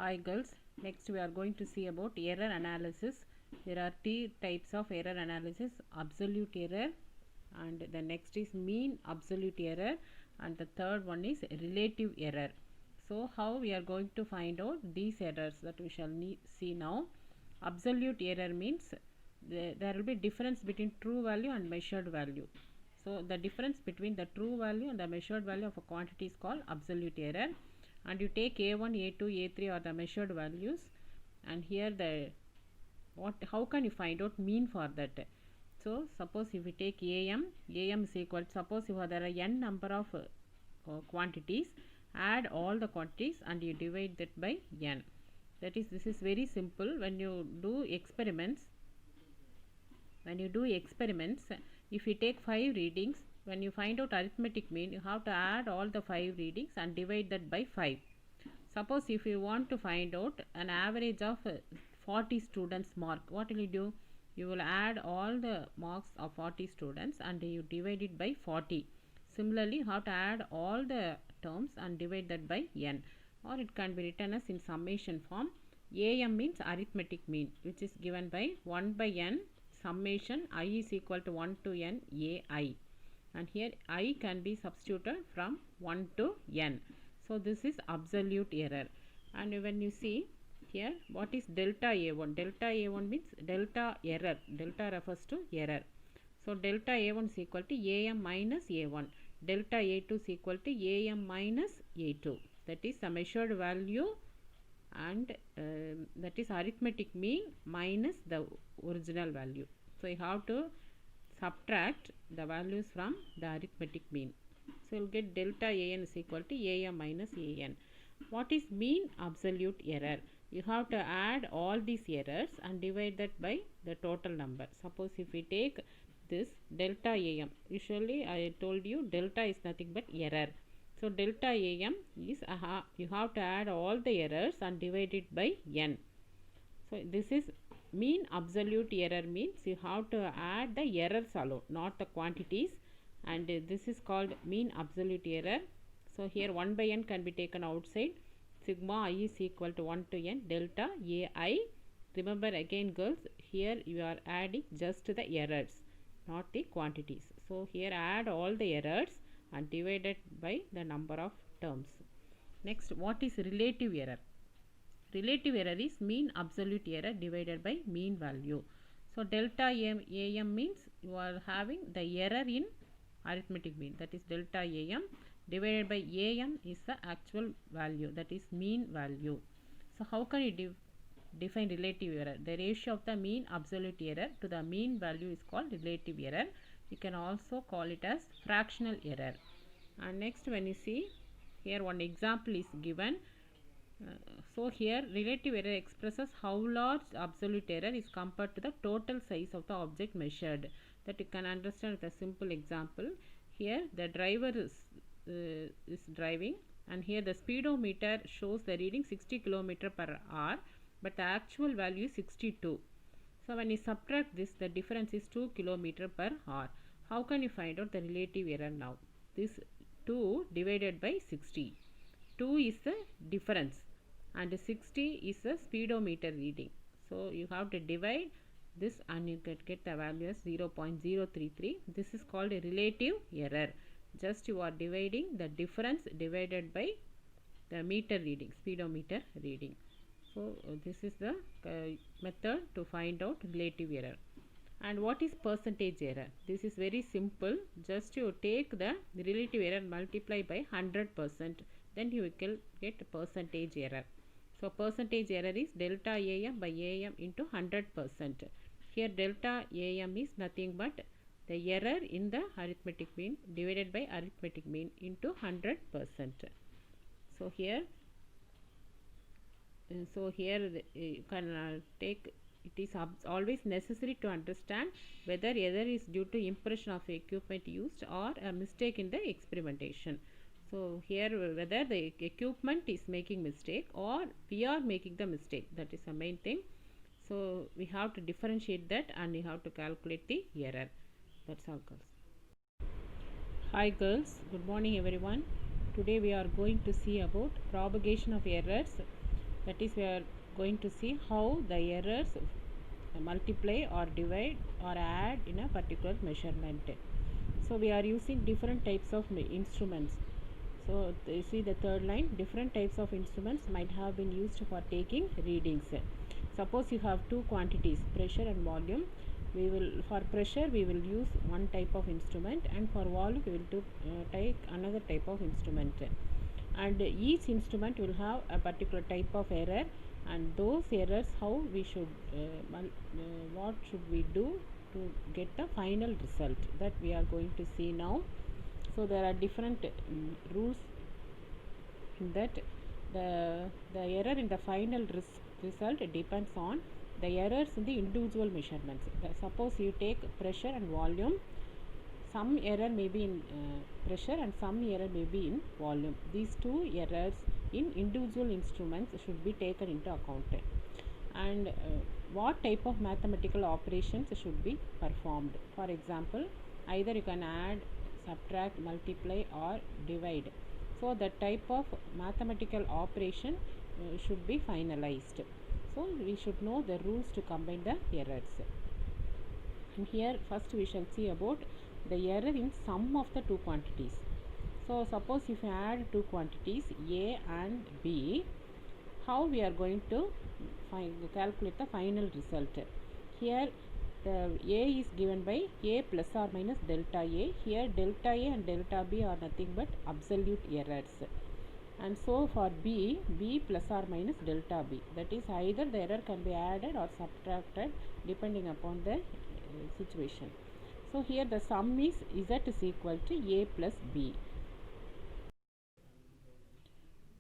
Hi girls, next we are going to see about error analysis. There are two types of error analysis: absolute error, and the next is mean absolute error, and the third one is relative error. So how we are going to find out these errors that we shall see now. Absolute error means there will be difference between true value and measured value. So the difference between the true value and the measured value of a quantity is called absolute error, and you take a1, a2, a3 are the measured values, and here the how can you find out mean for that? So suppose if we take am is equal, suppose if there are n number of quantities, add all the quantities and you divide that by n. That is, this is very simple. When you do experiments, if you take 5 readings, when you find out arithmetic mean, you have to add all the 5 readings and divide that by 5. Suppose if you want to find out an average of 40 students mark, what will you do? You will add all the marks of 40 students and you divide it by 40. Similarly, you have to add all the terms and divide that by n, or it can be written as in summation form. am means arithmetic mean, which is given by 1 by n summation I is equal to 1 to n ai, and here I can be substituted from 1 to n. So this is absolute error. And when you see here, what is delta a1? Delta a1 means delta error. Delta refers to error. So delta a1 is equal to am minus a1. Delta a2 is equal to am minus a2. That is the measured value, and that is arithmetic mean minus the original value. So you have to subtract the values from the arithmetic mean. So you will get delta an is equal to am minus an. What is mean absolute error? You have to add all these errors and divide that by the total number. Suppose if we take this delta am, usually I told you delta is nothing but error. So delta am is you have to add all the errors and divide it by n. So this is mean absolute error, means you have to add the errors alone, not the quantities, and this is called mean absolute error. So here 1 by n can be taken outside. Sigma I is equal to 1 to n delta ai. Remember again girls, here you are adding just the errors, not the quantities. So here add all the errors and divide it by the number of terms. Next, what is relative error? Relative error is mean absolute error divided by mean value. So delta am means you are having the error in arithmetic mean, that is delta am, divided by am is the actual value, that is mean value. So how can you define relative error? The ratio of the mean absolute error to the mean value is called relative error. You can also call it as fractional error. And next, when you see here, one example is given. So here relative error expresses how large absolute error is compared to the total size of the object measured. That you can understand with a simple example. Here the driver is driving, and here the speedometer shows the reading 60 km per hour, but the actual value is 62. So when you subtract this, the difference is 2 km per hour. How can you find out the relative error now? This 2 divided by 60. 2 is the difference and 60 is the speedometer reading. So you have to divide this and you get the value as 0.033. This is called a relative error. Just you are dividing the difference divided by the meter reading, speedometer reading. So this is the method to find out relative error. And what is percentage error? This is very simple. Just you take the relative error, multiply by 100%, then you will get percentage error. So percentage error is delta am by am into 100%. Here delta am is nothing but the error in the arithmetic mean divided by arithmetic mean into 100%. So here you can take, it is always necessary to understand whether error is due to impression of equipment used or a mistake in the experimentation. So here whether the equipment is making mistake or we are making the mistake, that is the main thing. So we have to differentiate that and we have to calculate the error. That's all girls. Hi girls, good morning everyone. Today we are going to see about propagation of errors That is, we are going to see how the errors multiply or divide or add in a particular measurement. So we are using different types of instruments. So you see the third line, different types of instruments might have been used for taking readings. Suppose you have two quantities, pressure and volume. We will, for pressure we will use one type of instrument, and for volume we will take another type of instrument, and each instrument will have a particular type of error, and those errors how we should what should we do to get the final result, that we are going to see now. So there are different rules in that. The error in the final result depends on the errors in the individual measurements. Suppose you take pressure and volume, some error may be in pressure and some error may be in volume. These two errors in individual instruments should be taken into account. And what type of mathematical operations should be performed. For example, either you can add, subtract, multiply or divide. So the type of mathematical operation should be finalized. So we should know the rules to combine the errors. And here first we shall see about the error in sum of the two quantities. So suppose if you add two quantities A and B, how we are going to calculate the final result. Here the A is given by A plus or minus delta A. Here delta A and delta B are nothing but absolute errors. And so for B, B plus or minus delta B, that is either the error can be added or subtracted depending upon the situation. So here the sum is Z is equal to A plus B.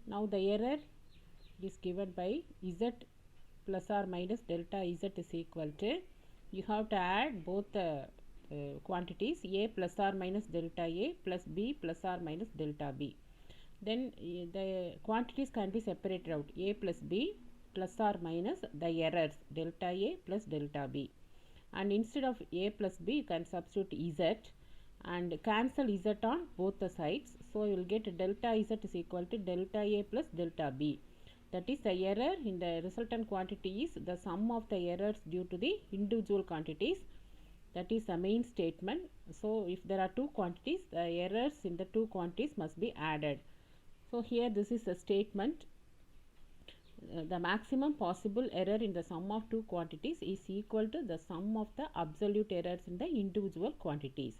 Now the error is given by Z plus or minus delta Z is equal to, you have to add both the quantities A plus or minus delta A plus B plus or minus delta B. Then the quantities can be separated out, A plus B plus or minus the errors delta A plus delta B. And instead of A plus B you can substitute Z and cancel Z on both the sides. So you will get delta Z is equal to delta A plus delta B. That is, the error in the resultant quantity is the sum of the errors due to the individual quantities. That is the main statement. So if there are two quantities, the errors in the two quantities must be added. So here this is a statement. The maximum possible error in the sum of two quantities is equal to the sum of the absolute errors in the individual quantities.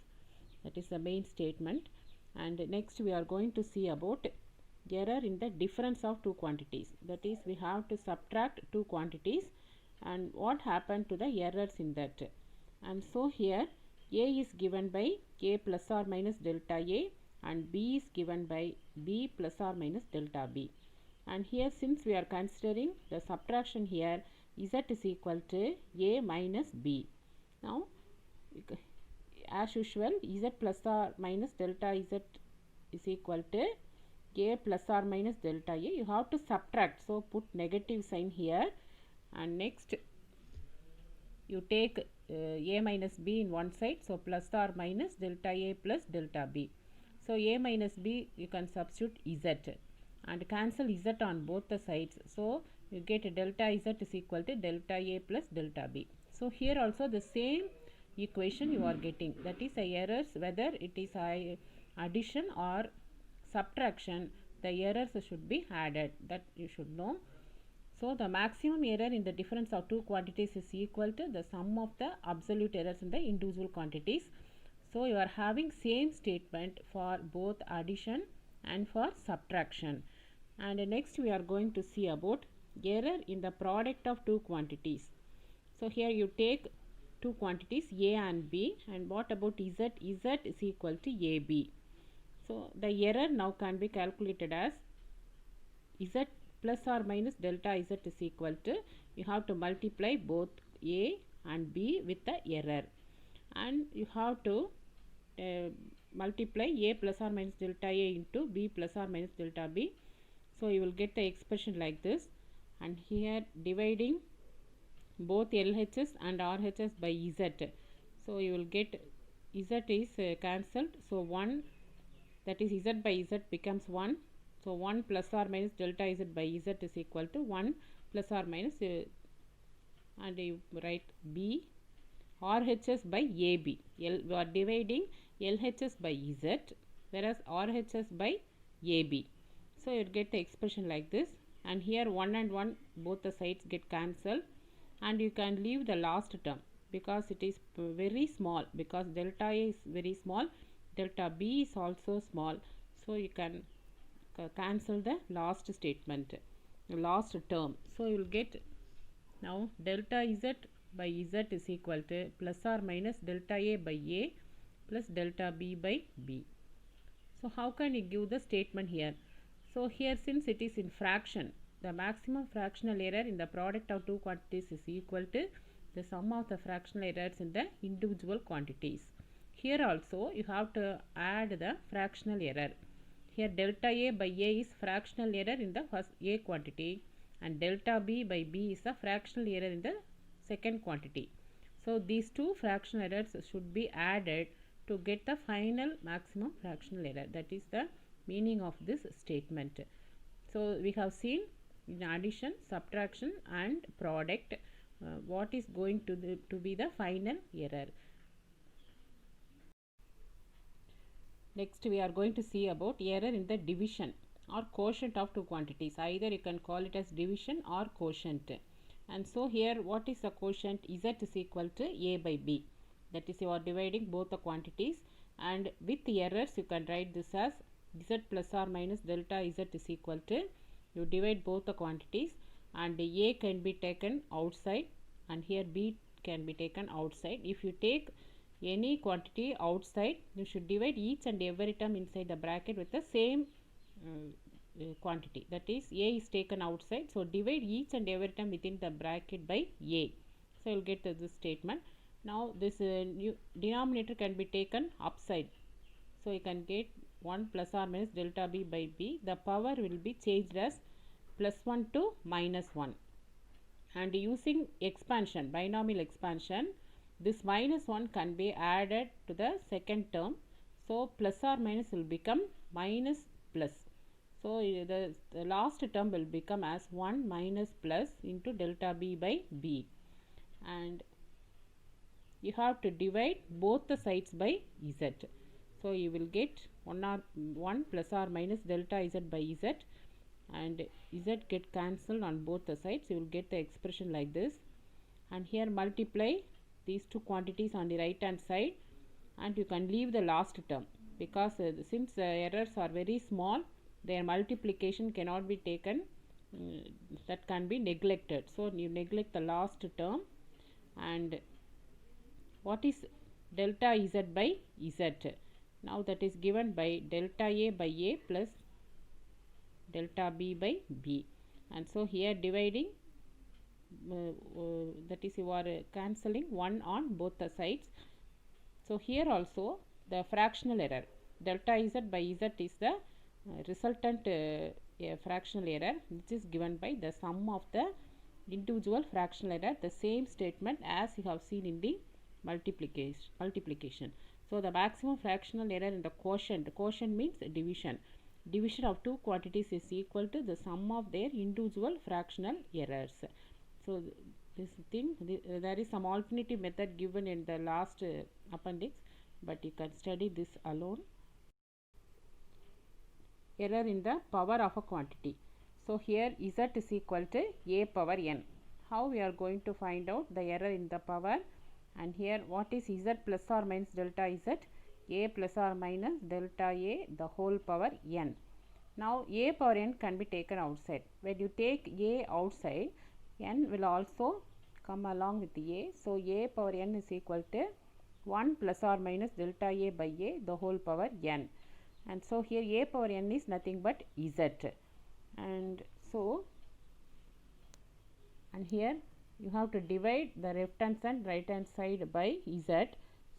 That is the main statement. And next we are going to see about error in the difference of two quantities. That is, we have to subtract two quantities and what happened to the errors in that. And so here A is given by A plus or minus delta A and B is given by B plus or minus delta B. And here since we are considering the subtraction here, Z is equal to A minus B. Now as usual, Z plus or minus delta Z is equal to A plus or minus delta A. You have to subtract, so put negative sign here, and next you take A minus B in one side, so plus or minus delta A plus delta B. So A minus B you can substitute Z and cancel Z on both the sides. So you get delta Z is equal to delta A plus delta B. So here also the same equation you are getting, that is the errors whether it is addition or subtraction, the errors should be added, that you should know. So the maximum error in the difference of two quantities is equal to the sum of the absolute errors in the individual quantities. So you are having same statement for both addition and for subtraction. And next we are going to see about error in the product of two quantities. So here you take two quantities A and B, and what about Z? Z is equal to AB. So the error now can be calculated as Z plus or minus delta Z is equal to, you have to multiply both A and B with the error, and you have to multiply A plus or minus delta A into B plus or minus delta B. So you will get the expression like this, and here dividing both LHS and RHS by Z. So you will get Z is cancelled, so 1, that is Z by Z becomes 1, So 1 plus or minus delta z by z is equal to 1 plus or minus and you write b RHS by AB. We are dividing LHS by Z whereas RHS by AB. So you get the expression like this, and here 1 and 1 both the sides get cancelled, and you can leave the last term because it is very small, because delta A is very small, delta B is also small. So you can cancel the last statement, the last term. So you will get now delta Z by Z is equal to plus or minus delta A by A plus delta B by B. So how can you give the statement here? So here, since it is in fraction, the maximum fractional error in the product of two quantities is equal to the sum of the fractional errors in the individual quantities. Here also you have to add the fractional error. Here delta A by A is fractional error in the first A quantity, and delta B by B is a fractional error in the second quantity. So these two fractional errors should be added to get the final maximum fractional error. That is the meaning of this statement. So we have seen in addition, subtraction and product what is going to be the final error. Next we are going to see about error in the division or quotient of two quantities. Either you can call it as division or quotient. And so here what is the quotient? Z is equal to A by B. That is, you are dividing both the quantities, and with errors you can write this as Z plus or minus delta Z is equal to, you divide both the quantities, and A can be taken outside and here B can be taken outside. If you take any quantity outside, you should divide each and every term inside the bracket with the same quantity. That is, A is taken outside, so divide each and every term within the bracket by A. So you will get this statement. Now this new denominator can be taken upside, so you can get 1 plus or minus delta B by B. The power will be changed as plus 1 to minus 1, and using expansion, binomial expansion, this minus 1 can be added to the second term. So plus or minus will become minus plus. So the last term will become as 1 minus plus into delta B by B, and you have to divide both the sides by Z. So you will get 1 plus or minus delta Z by Z, and Z get cancelled on both the sides. You will get the expression like this, and here multiply these two quantities on the right hand side, and you can leave the last term because since the errors are very small, their multiplication cannot be taken, that can be neglected. So you neglect the last term. And what is delta Z by Z? Now that is given by delta A by A plus delta B by B, and so here dividing, that is, you are cancelling 1 on both the sides. So here also the fractional error delta Z by Z is the resultant fractional error, which is given by the sum of the individual fractional error, the same statement as you have seen in the multiplication. So the maximum fractional error in the quotient means division of two quantities is equal to the sum of their individual fractional errors. So this thing, there is some alternative method given in the last appendix, but you can study this alone. Error in the power of a quantity. So here Z is equal to A power n. How we are going to find out the error in the power? And here what is Z plus or minus delta Z? A plus or minus delta A the whole power n. Now A power n can be taken outside. When you take A outside, n will also come along with A. So A power n is equal to 1 plus or minus delta A by A the whole power n. And so here A power n is nothing but Z. And so, and here you have to divide the left hand and right hand side by Z.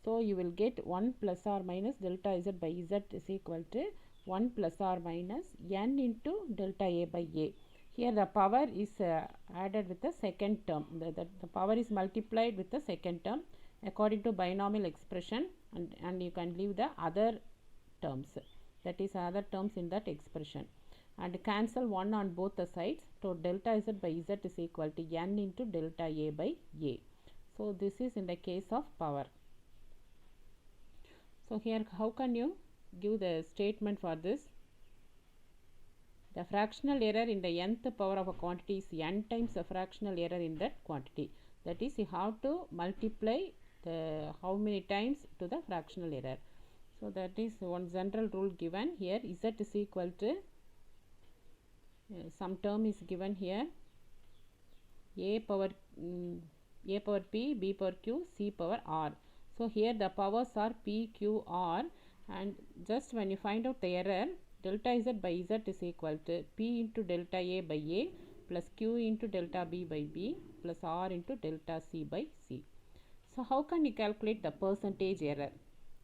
So you will get 1 plus or minus delta Z by Z is equal to 1 plus or minus n into delta A by A. Here the power is added with the second term. The power is multiplied with the second term according to binomial expression, and you can leave the other terms, that is other terms in that expression. and cancel 1 on both the sides. So delta z by z is equal to n into delta a by a. So this is in the case of power. So here how can you give the statement for this? The fractional error in the nth power of a quantity is n times the fractional error in that quantity. That is, you have to multiply the how many times to the fractional error. So that is one general rule given here. Z is equal to some term is given here, a power p, b power q, c power r. So here the powers are p, q, r, and just when you find out the error, delta z by z is equal to p into delta a by a plus q into delta b by b plus r into delta c by c. So how can you calculate the percentage error?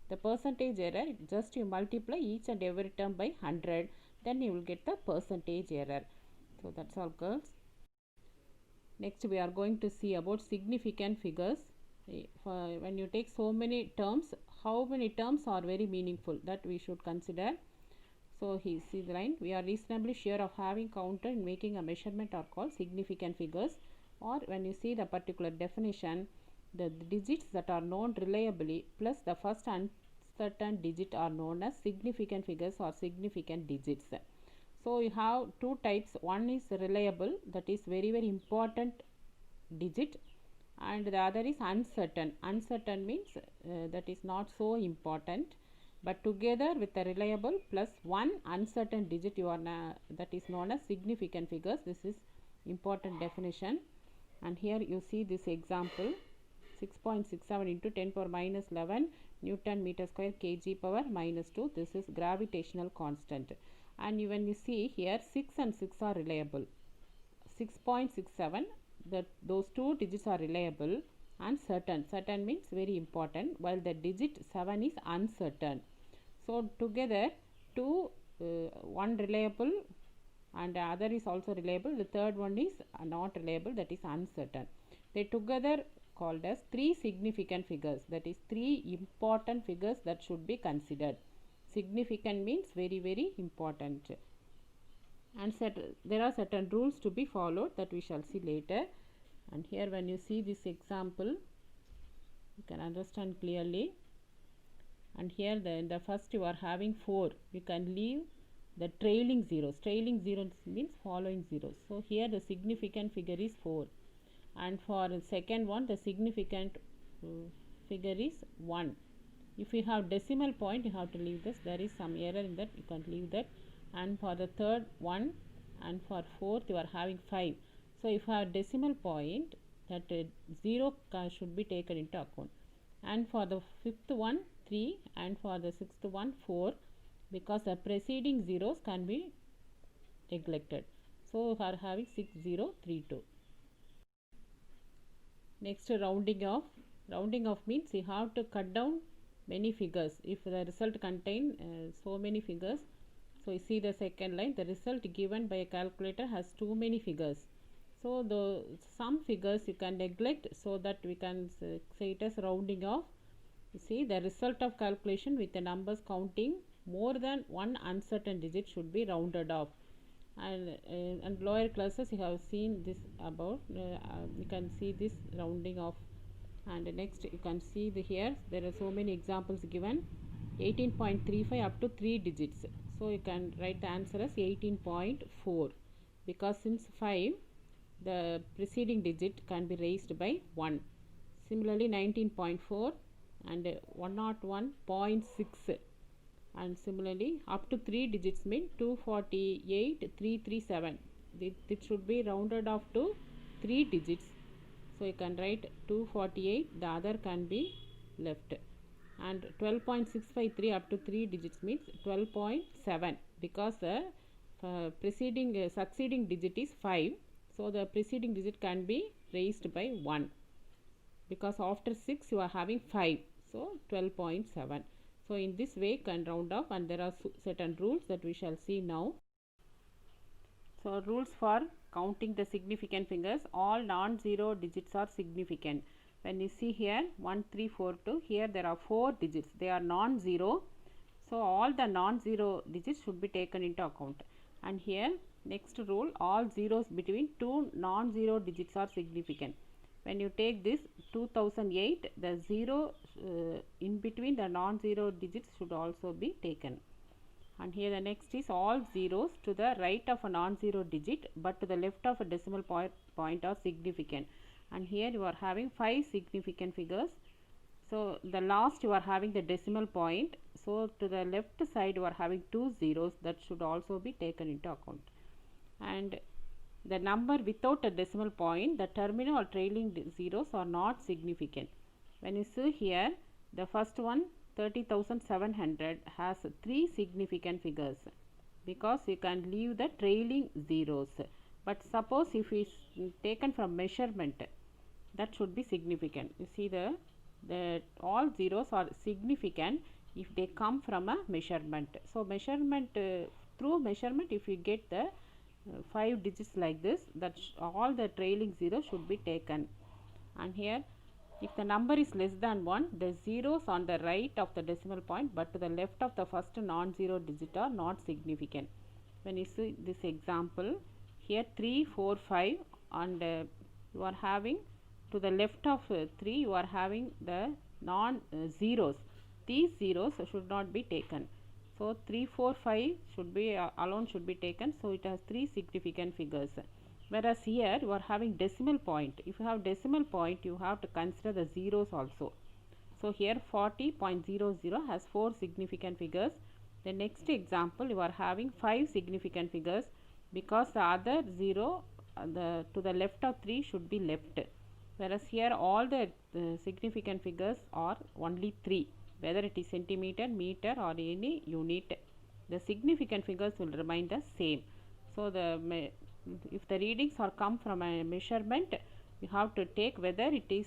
The percentage error, just you multiply each and every term by 100, then you will get the percentage error. So that's all, girls. Next we are going to see about significant figures. When you take so many terms, how many terms are very meaningful, that we should consider. So he see the line, we are reasonably sure of having counter in making a measurement are called significant figures. Or when you see the particular definition, the digits that are known reliably plus the first uncertain digit are known as significant figures or significant digits. So you have two types. One is reliable, that is very important digit, and the other is uncertain. Uncertain means that is not so important, but together with the reliable plus one uncertain digit, you are that is known as significant figures. This is important definition. And here you see this example, 6.67 into 10 power minus 11 Newton meter square kg power minus 2. This is gravitational constant. And when you see here, 6 and 6 are reliable. 6.67, that those two digits are reliable and certain. Certain means very important, while the digit 7 is uncertain. So together two, one reliable and the other is also reliable. The third one is not reliable, that is uncertain. They together called as three significant figures, that is three important figures that should be considered. Significant means very important, and there are certain rules to be followed that we shall see later. And here when you see this example, you can understand clearly. And here the first you are having 4, you can leave the trailing zeros. Trailing zeros means following zeros. So here the significant figure is 4, and for the second one the significant figure is 1. If you have decimal point, you have to leave this. There is some error in that, you can leave that. And for the third 1, and for fourth you are having 5. So if you have decimal point, that 0 should be taken into account. And for the fifth one 3, and for the sixth one 4, because the preceding zeros can be neglected. So we are having 6032. Next, rounding off. Rounding off means you have to cut down many figures if the result contain so many figures. So you see the second line, the result given by a calculator has too many figures. So some figures you can neglect, so that we can say it as rounding off. You see, the result of calculation with the numbers counting more than one uncertain digit should be rounded off. And lower classes you have seen this about, you can see this rounding off. And next you can see here there are so many examples given, 18.35 up to 3 digits. So you can write the answer as 18.4, because since 5 the preceding digit can be raised by 1. Similarly 19.4 and 101.6, and similarly up to 3 digits mean 248,337. It should be rounded off to 3 digits. So you can write 248, the other can be left. And 12.653 up to 3 digits means 12.7, because the succeeding digit is 5. So the preceding digit can be raised by 1, because after 6 you are having 5. So 12.7. So in this way you can round off, and there are certain rules that we shall see now. So rules for counting the significant figures. All non-zero digits are significant. When you see here 1, 3, 4, 2, here there are 4 digits, they are non-zero. So all the non-zero digits should be taken into account. And here next rule, all zeros between two non-zero digits are significant. When you take this 2008, the zero in between the non-zero digits should also be taken. And here the next is all zeros to the right of a non-zero digit but to the left of a decimal point are significant. And here you are having 5 significant figures. So the last you are having the decimal point. So to the left side you are having 2 zeros, that should also be taken into account. And the number without a decimal point, the terminal or trailing zeros are not significant. When you see here, the first one 30,700 has 3 significant figures because you can leave the trailing zeros. But suppose if it is taken from measurement, that should be significant. You see the all zeros are significant if they come from a measurement. So measurement, through measurement, if you get the 5 digits like this, that all the trailing zeros should be taken. And here if the number is less than 1, the zeros on the right of the decimal point but to the left of the first non-zero digit are not significant. When you see this example, here 3, 4, 5 and you are having to the left of 3 you are having the non-zeros. These zeros should not be taken. So 3, 4, 5 should be alone should be taken. So it has 3 significant figures. Whereas here you are having decimal point. If you have decimal point, you have to consider the zeros also. So here 40.00 has 4 significant figures. The next example you are having 5 significant figures because the other 0 to the left of 3 should be left. Whereas here all the significant figures are only 3, whether it is centimeter, meter or any unit. The significant figures will remain the same. So if the readings are come from a measurement, you have to take whether it is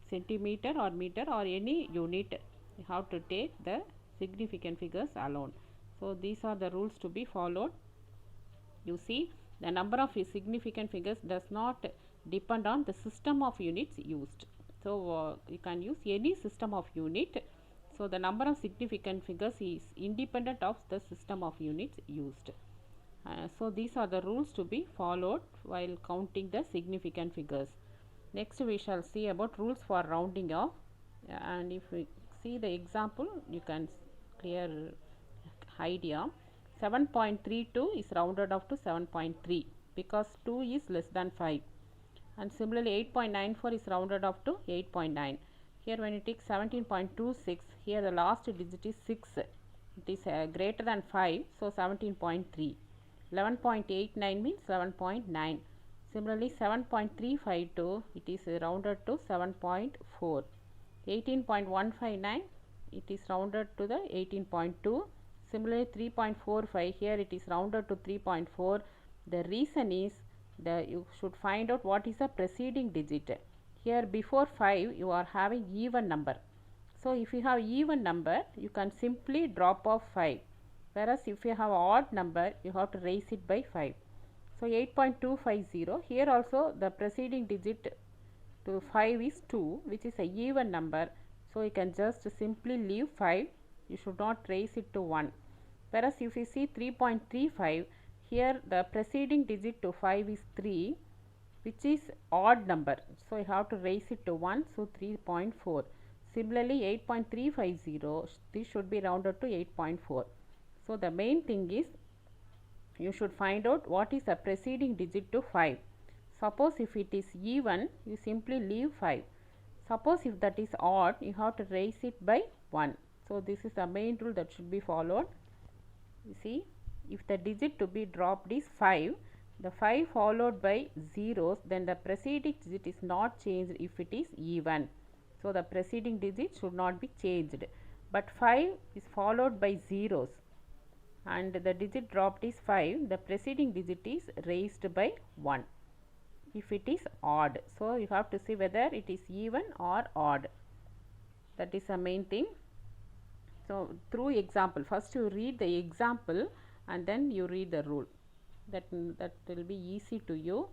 centimeter or meter or any unit, you have to take the significant figures alone. So these are the rules to be followed. You see, the number of significant figures does not depend on the system of units used. So you can use any system of unit. So the number of significant figures is independent of the system of units used. So these are the rules to be followed while counting the significant figures. Next we shall see about rules for rounding off, and if we see the example you can clear idea. 7.32 is rounded off to 7.3 because 2 is less than 5, and similarly 8.94 is rounded off to 8.9. Here when you take 17.26, here the last digit is 6, it is greater than 5, so 17.3. 11.89 means 7.9. Similarly 7.352 it is rounded to 7.4. 18.159 it is rounded to the 18.2. Similarly 3.45 here it is rounded to 3.4. The reason is you should find out what is the preceding digit. Here before 5 you are having even number. So if you have even number you can simply drop off 5. Whereas if you have odd number you have to raise it by 5. So 8.250, here also the preceding digit to 5 is 2, which is a even number. So you can just simply leave 5, you should not raise it to 1. Whereas if you see 3.35, here the preceding digit to 5 is 3, which is odd number. So you have to raise it to 1, so 3.4. Similarly 8.350, this should be rounded to 8.4. So the main thing is you should find out what is the preceding digit to 5. Suppose if it is even, you simply leave 5. Suppose if that is odd, you have to raise it by 1. So this is the main rule that should be followed. You see, if the digit to be dropped is 5, the 5 followed by zeros, then the preceding digit is not changed if it is even. So the preceding digit should not be changed. But 5 is followed by zeros and the digit dropped is 5, the preceding digit is raised by 1 if it is odd. So you have to see whether it is even or odd. That is the main thing. So through example, first you read the example and then you read the rule. That will be easy to you.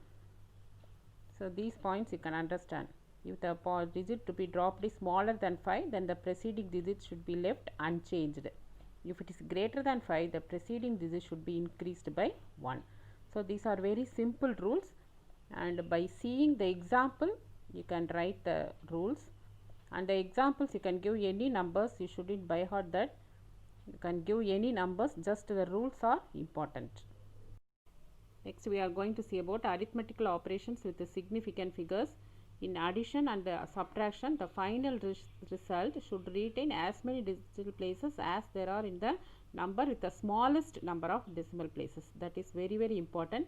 So these points you can understand. If the digit to be dropped is smaller than 5, then the preceding digit should be left unchanged. If it is greater than 5, the preceding digit should be increased by 1. So these are very simple rules, and by seeing the example you can write the rules, and the examples you can give any numbers, you shouldn't by heart that, you can give any numbers, just the rules are important. Next we are going to see about arithmetical operations with the significant figures. In addition and subtraction, the final result should retain as many decimal places as there are in the number with the smallest number of decimal places. That is very very important.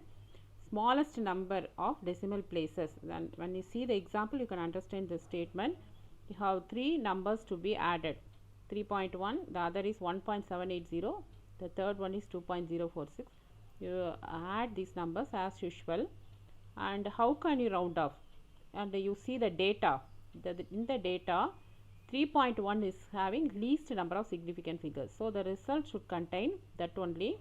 Smallest number of decimal places. Then when you see the example, you can understand the statement. You have three numbers to be added. 3.1, the other is 1.780, the third one is 2.046. You add these numbers as usual. And how can you round off? And you see the data. In the data, 3.1 is having least number of significant figures. So the result should contain that only.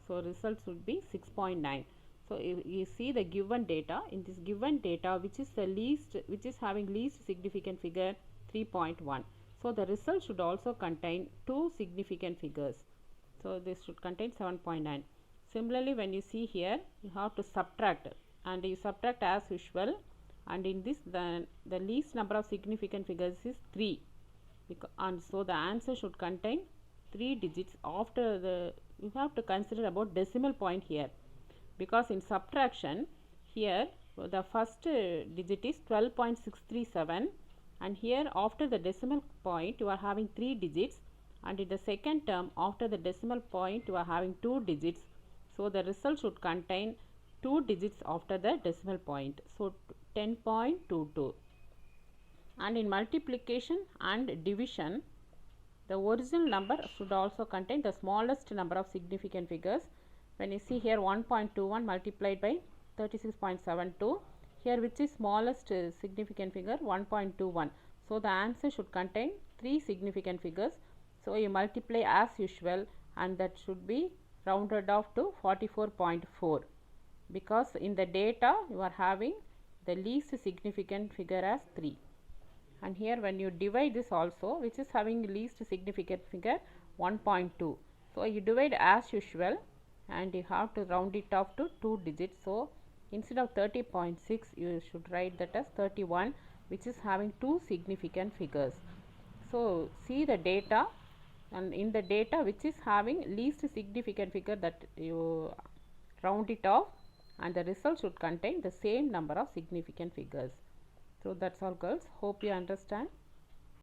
So result should be 6.9. So you see the given data. In this given data, which is the least, which is having least significant figure, 3.1. So the result should also contain two significant figures. So this should contain 7.9. Similarly, when you see here, you have to subtract, and you subtract as usual, and in this the least number of significant figures is 3, and so the answer should contain 3 digits. After the, you have to consider about decimal point here, because in subtraction here the first digit is 12.637, and here after the decimal point you are having 3 digits, and in the second term after the decimal point you are having 2 digits. So the result should contain 2 digits after the decimal point. So 10.22. And in multiplication and division, the original number should also contain the smallest number of significant figures. When you see here 1.21 multiplied by 36.72, here which is smallest significant figure? 1.21. So the answer should contain 3 significant figures. So you multiply as usual, and that should be rounded off to 44.4, because in the data you are having the least significant figure as 3. And here when you divide this also, which is having least significant figure, 1.2. So you divide as usual, and you have to round it off to 2 digits. So instead of 30.6, you should write that as 31, which is having 2 significant figures. So see the data, and in the data which is having least significant figure, that you round it off, and the result should contain the same number of significant figures. So that's all girls. Hope you understand.